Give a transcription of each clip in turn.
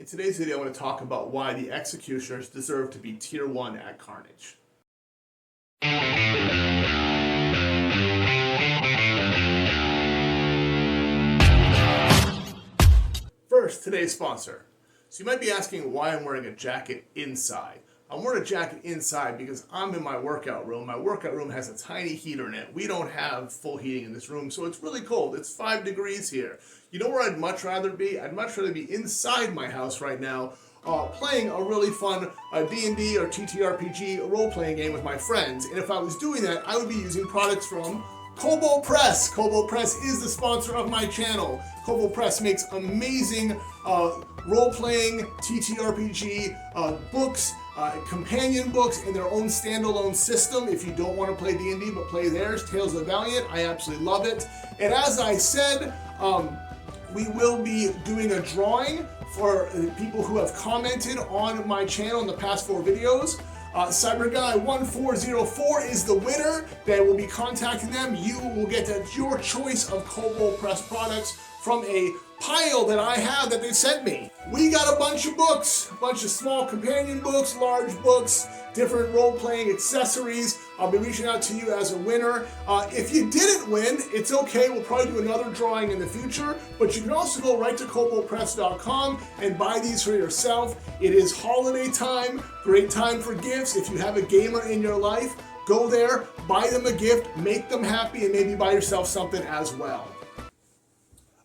In today's video, I want to talk about why the Executioners deserve to be Tier 1 at Carnage. First, today's sponsor. So you might be asking why I'm wearing a jacket inside. I'm wearing a jacket inside because I'm in my workout room. My workout room has a tiny heater in it. We don't have full heating in this room, so it's really cold. It's 5 degrees here. You know where I'd much rather be? I'd much rather be inside my house right now, playing a really fun D&D or TTRPG role-playing game with my friends. And if I was doing that, I would be using products from Kobo Press. Kobo Press is the sponsor of my channel. Kobo Press makes amazing role-playing TTRPG books, companion books, and their own standalone system. If you don't want to play D&D but play theirs, Tales of the Valiant, I absolutely love it. And as I said, we will be doing a drawing for people who have commented on my channel in the past 4 videos. CyberGuy1404 is the winner. They will be contacting them. You will get your choice of Kobo Press products from a pile that I have that they sent me. We got a bunch of books, a bunch of small companion books, large books, different role-playing accessories. I'll be reaching out to you as a winner. If you didn't win, it's okay. We'll probably do another drawing in the future, but you can also go right to kobopress.com and buy these for yourself. It is holiday time, great time for gifts. If you have a gamer in your life, go there, buy them a gift, make them happy, and maybe buy yourself something as well.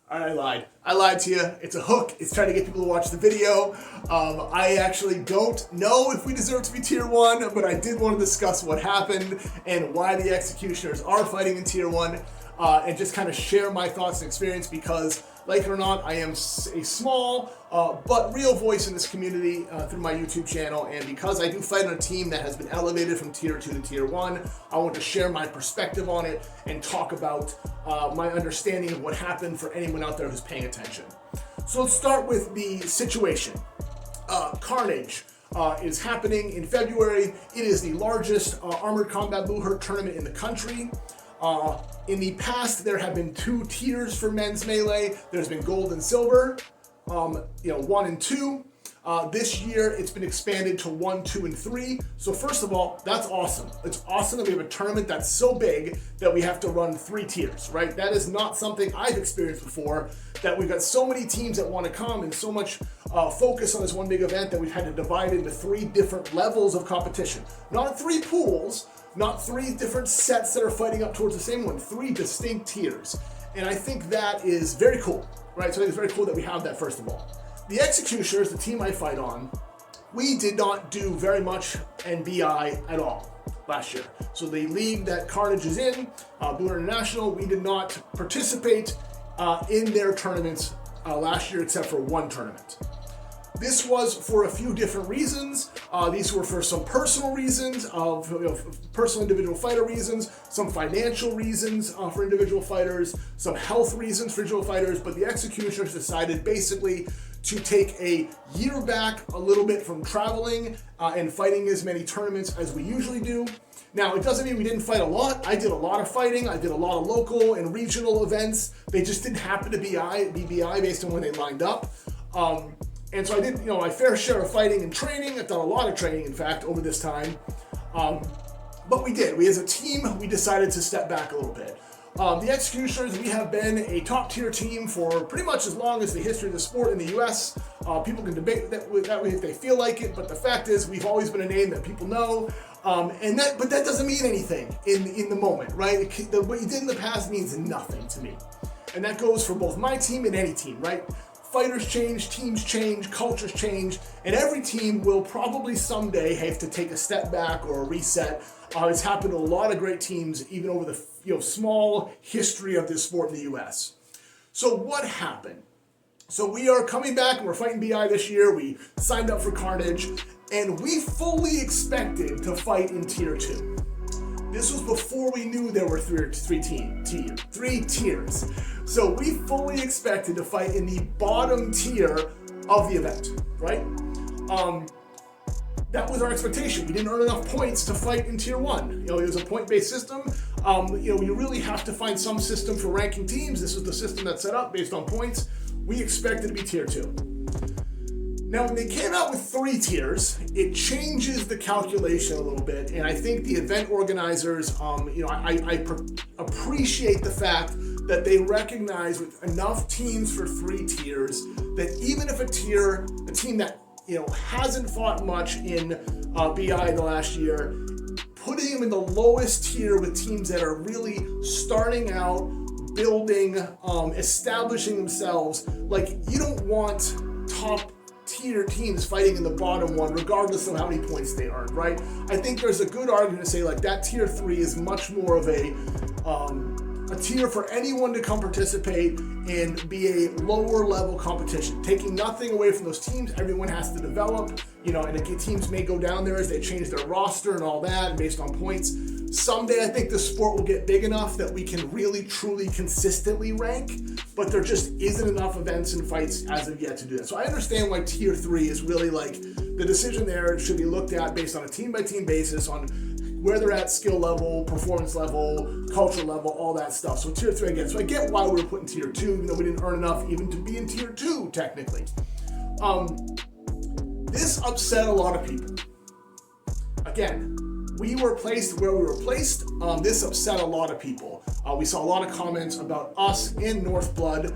I lied. I lied to you. It's a hook. It's trying to get people to watch the video. I actually don't know if we deserve to be Tier 1, but I did want to discuss what happened and why the Executioners are fighting in Tier 1, and just kind of share my thoughts and experience because, like it or not, I am a small but real voice in this community through my YouTube channel, and because I do fight on a team that has been elevated from Tier 2 to Tier 1, I want to share my perspective on it and talk about my understanding of what happened for anyone out there who's paying attention. So let's start with the situation. Carnage is happening in February. It is the largest Armored Combat Blue Hurt tournament in the country. In the past, there have been 2 tiers for men's melee. There's been gold and silver, 1 and 2. This year, it's been expanded to 1, 2, and 3. So first of all, that's awesome. It's awesome that we have a tournament that's so big that we have to run 3 tiers, right? That is not something I've experienced before, that we've got so many teams that want to come and so much focus on this one big event that we've had to divide into 3 different levels of competition. Not 3 pools, not 3 different sets that are fighting up towards the same one, 3 distinct tiers. And I think that is very cool, right? So I think it's very cool that we have that, first of all. The Executioners, the team I fight on, we did not do very much NBI at all last year. So the league that Carnage is in, Blue International, we did not participate in their tournaments last year except for 1 tournament. This was for a few different reasons. These were for some personal reasons, personal individual fighter reasons, some financial reasons for individual fighters, some health reasons for individual fighters, but the Executioners decided basically to take a year back a little bit from traveling and fighting as many tournaments as we usually do. Now, it doesn't mean we didn't fight a lot. I did a lot of fighting. I did a lot of local and regional events. They just didn't happen to be BI based on when they lined up. And so I did, my fair share of fighting and training. I've done a lot of training, in fact, over this time. But we did. We, as a team, we decided to step back a little bit. The Executioners, we have been a top tier team for pretty much as long as the history of the sport in the US. People can debate that way if they feel like it, but the fact is we've always been a name that people know. But that doesn't mean anything in the moment, right? What you did in the past means nothing to me. And that goes for both my team and any team, right? Fighters change, teams change, cultures change, and every team will probably someday have to take a step back or a reset. It's happened to a lot of great teams, even over the small history of this sport in the US. So what happened? So we are coming back and we're fighting BI this year. We signed up for Carnage, and we fully expected to fight in Tier 2. This was before we knew there were 3 tiers. So we fully expected to fight in the bottom tier of the event, right? That was our expectation. We didn't earn enough points to fight in Tier 1. It was a point-based system. You really have to find some system for ranking teams. This was the system that's set up based on points. We expected to be Tier 2. Now, when they came out with 3 tiers, it changes the calculation a little bit, and I think the event organizers, I appreciate the fact that they recognize with enough teams for 3 tiers that even if a team that hasn't fought much in BI the last year, putting them in the lowest tier with teams that are really starting out, building, establishing themselves, like you don't want top tier teams fighting in the bottom one regardless of how many points they earned, right? I think there's a good argument to say like that tier 3 is much more of a tier for anyone to come participate and be a lower level competition, taking nothing away from those teams. Everyone has to develop, and teams may go down there as they change their roster and all that, and based on points. Someday I think the sport will get big enough that we can really truly consistently rank, but there just isn't enough events and fights as of yet to do that. So I understand why tier 3 is really like the decision there should be looked at based on a team by team basis on where they're at, skill level, performance level, culture level, all that stuff. So tier 3 again. So I get why we were put in tier 2, even though we didn't earn enough even to be in tier 2 technically. This upset a lot of people. Again, we were placed where we were placed. This upset a lot of people. We saw a lot of comments about us in Northblood,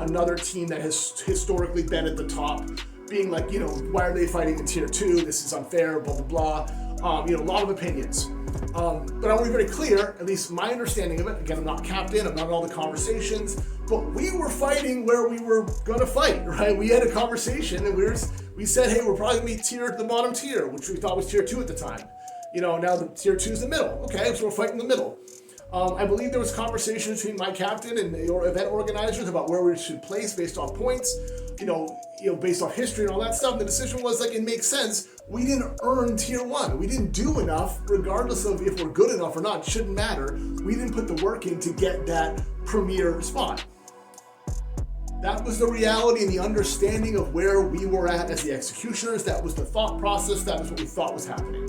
another team that has historically been at the top, being like, why are they fighting in tier 2? This is unfair, blah, blah, blah. A lot of opinions. But I want to be very clear, at least my understanding of it. Again, I'm not captain, I'm not in all the conversations, but we were fighting where we were going to fight, right? We had a conversation and we said, hey, we're probably going to be the bottom tier, which we thought was tier 2 at the time. Now the tier 2 is the middle. Okay, so we're fighting the middle. I believe there was conversation between my captain and your event organizers about where we should place based off points, based off history and all that stuff. The decision was like, it makes sense. We didn't earn tier 1. We didn't do enough, regardless of if we're good enough or not. It shouldn't matter. We didn't put the work in to get that premier spot. That was the reality and the understanding of where we were at as the executioners. That was the thought process. That was what we thought was happening.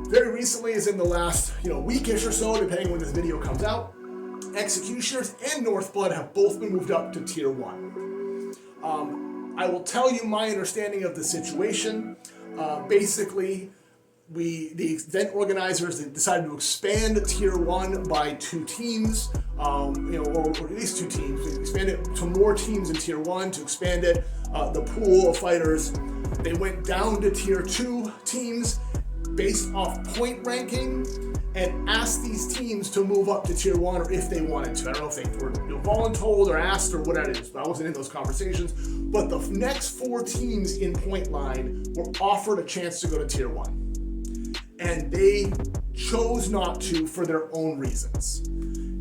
Very recently, as in the last weekish or so, depending when this video comes out, executioners and Northblood have both been moved up to tier 1. I will tell you my understanding of the situation. Basically, the event organizers decided to expand tier 1 by 2 teams, or at least 2 teams. They expanded it to more teams in tier 1 to expand it. The pool of fighters. They went down to tier 2 teams based off point ranking and asked these teams to move up to tier 1 or if they wanted to. I don't know if they were voluntold or asked or whatever it is, but I wasn't in those conversations. But the next 4 teams in point line were offered a chance to go to tier 1. And they chose not to for their own reasons.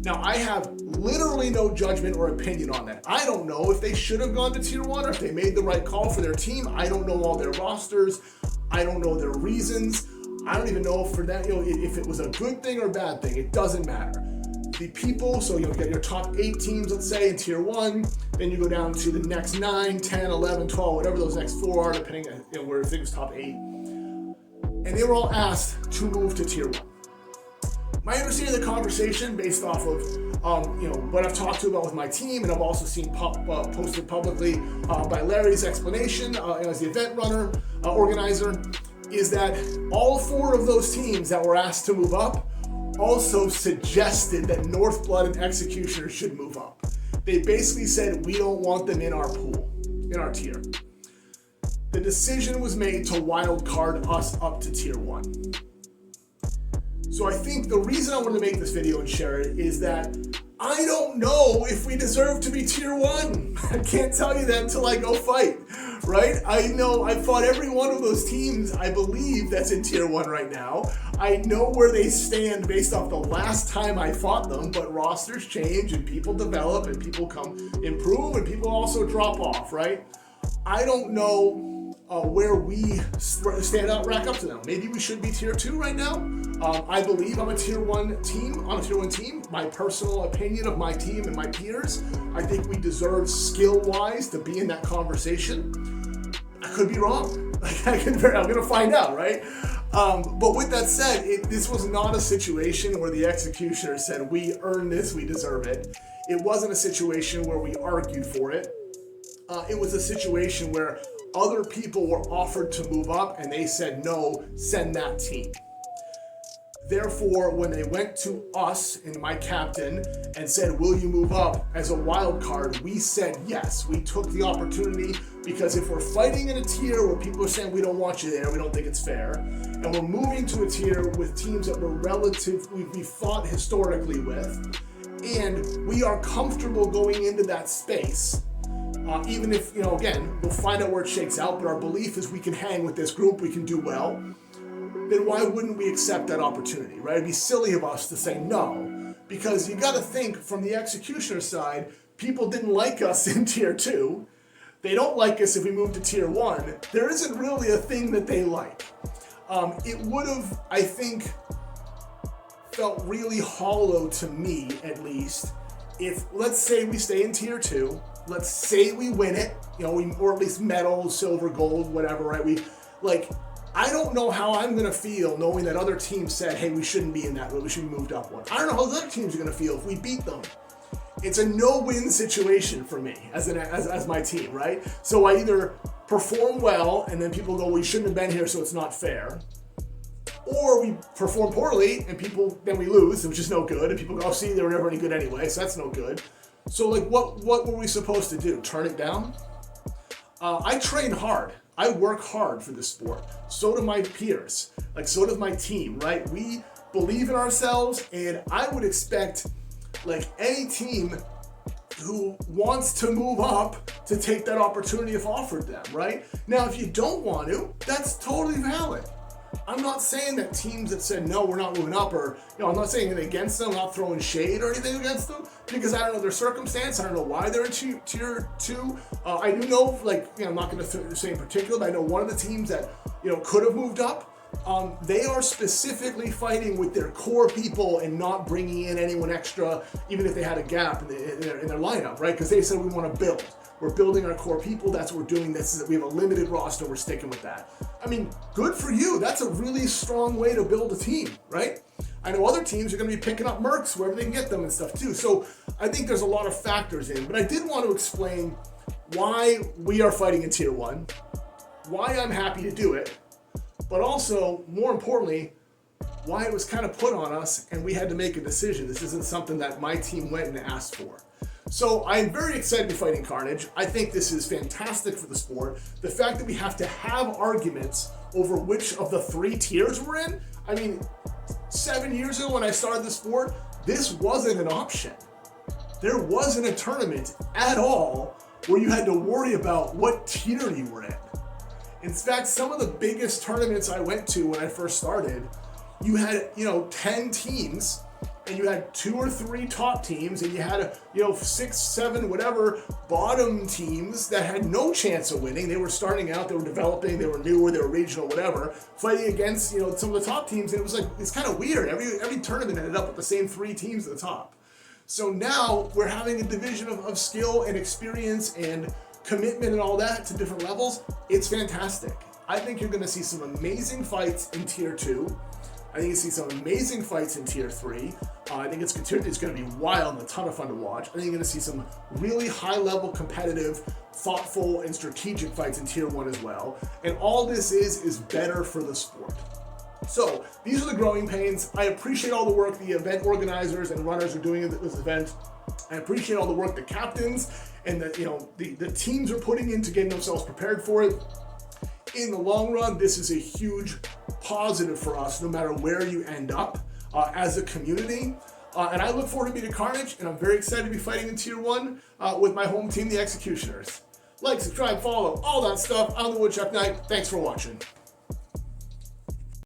Now, I have literally no judgment or opinion on that. I don't know if they should have gone to tier 1 or if they made the right call for their team. I don't know all their rosters. I don't know their reasons. I don't even know for that, if it was a good thing or a bad thing. It doesn't matter. The people, so you get your top 8 teams, let's say, in tier 1, then you go down to the next 9, 10, 11, 12, whatever those next 4 are, depending on where it was top 8. And they were all asked to move to tier 1. My understanding of the conversation, based off of what I've talked to about with my team, and I've also seen posted publicly by Larry's explanation as the event runner, organizer, is that all 4 of those teams that were asked to move up also suggested that Northblood and Executioners should move up. They basically said, we don't want them in our pool, in our tier. The decision was made to wildcard us up to tier 1. So I think the reason I wanted to make this video and share it is that I don't know if we deserve to be tier 1. I can't tell you that until I go fight, right? I know I fought every one of those teams, I believe, that's in tier 1 right now. I know where they stand based off the last time I fought them, but rosters change and people develop and people come improve and people also drop off, right? I don't know where we stand out, rack up to them. Maybe we should be tier 2 right now. I believe I'm a tier 1 team, on a tier 1 team. My personal opinion of my team and my peers, I think we deserve skill-wise to be in that conversation. I could be wrong. I'm gonna find out, right? But with that said, this was not a situation where the executioner said, we earned this, we deserve it. It wasn't a situation where we argued for it. It was a situation where other people were offered to move up and they said, no, send that team. Therefore, when they went to us and my captain and said, will you move up as a wild card, we said yes. We took the opportunity because if we're fighting in a tier where people are saying we don't want you there, we don't think it's fair, and we're moving to a tier with teams that we fought historically with, and we are comfortable going into that space, even if, again, we'll find out where it shakes out, but our belief is we can hang with this group, we can do well, then why wouldn't we accept that opportunity, right? It'd be silly of us to say no, because you got to think from the executioner side, people didn't like us in tier 2. They don't like us if we move to tier 1. There isn't really a thing that they like. It would have, I think, felt really hollow to me, at least, if, let's say we stay in tier 2, let's say we win it, or at least medal, silver, gold, whatever, right? I don't know how I'm going to feel knowing that other teams said, hey, we shouldn't be in that, we should be moved up one. I don't know how the other teams are going to feel if we beat them. It's a no-win situation for me as my team, right? So I either perform well and then people go, well, you shouldn't have been here, so it's not fair. Or we perform poorly and then we lose, which is no good. And people go, oh, see, they were never any good anyway, so that's no good. So what were we supposed to do? Turn it down? I train hard. I work hard for this sport. So do my peers. So does my team, right? We believe in ourselves, and I would expect any team who wants to move up to take that opportunity if offered them, right? Now, if you don't want to, that's totally valid. I'm not saying that teams that said, no, we're not moving up, or, I'm not saying anything against them, I'm not throwing shade or anything against them, because I don't know their circumstance, I don't know why they're in tier 2. I do know, I'm not going to say in particular, but I know one of the teams that, could have moved up, they are specifically fighting with their core people and not bringing in anyone extra, even if they had a gap in their lineup, right? Because they said, we want to build. We're building our core people. That's what we're doing. We have a limited roster. We're sticking with that. I mean, good for you. That's a really strong way to build a team, right? I know other teams are going to be picking up mercs wherever they can get them and stuff too. So I think there's a lot of factors in. But I did want to explain why we are fighting in tier 1, why I'm happy to do it, but also, more importantly, why it was kind of put on us and we had to make a decision. This isn't something that my team went and asked for. So I'm very excited to be fighting Carnage. I think this is fantastic for the sport. The fact that we have to have arguments over which of the 3 tiers we're in. I mean, 7 years ago when I started the sport, this wasn't an option. There wasn't a tournament at all where you had to worry about what tier you were in. In fact, some of the biggest tournaments I went to when I first started, you had, 10 teams, and you had 2 or 3 top teams, and you had 6, 7, whatever bottom teams that had no chance of winning. They were starting out, they were developing, they were newer, they were regional, whatever, fighting against some of the top teams, and it was it's kind of weird. Every tournament ended up with the same 3 teams at the top. So now we're having a division of skill and experience and commitment and all that to different levels. It's fantastic. I think you're going to see some amazing fights in tier 2. I think you see some amazing fights in tier 3. I think it's going to be wild and a ton of fun to watch. I think you're going to see some really high-level, competitive, thoughtful, and strategic fights in tier 1 as well. And all this is better for the sport. So these are the growing pains. I appreciate all the work the event organizers and runners are doing at this event. I appreciate all the work the captains and the teams are putting into getting themselves prepared for it. In the long run, this is a huge positive for us, no matter where you end up as a community. And I look forward to beating Carnage, and I'm very excited to be fighting in Tier 1 with my home team, the Executioners. Like, subscribe, follow, all that stuff. I'm the Woodchuck Knight. Thanks for watching.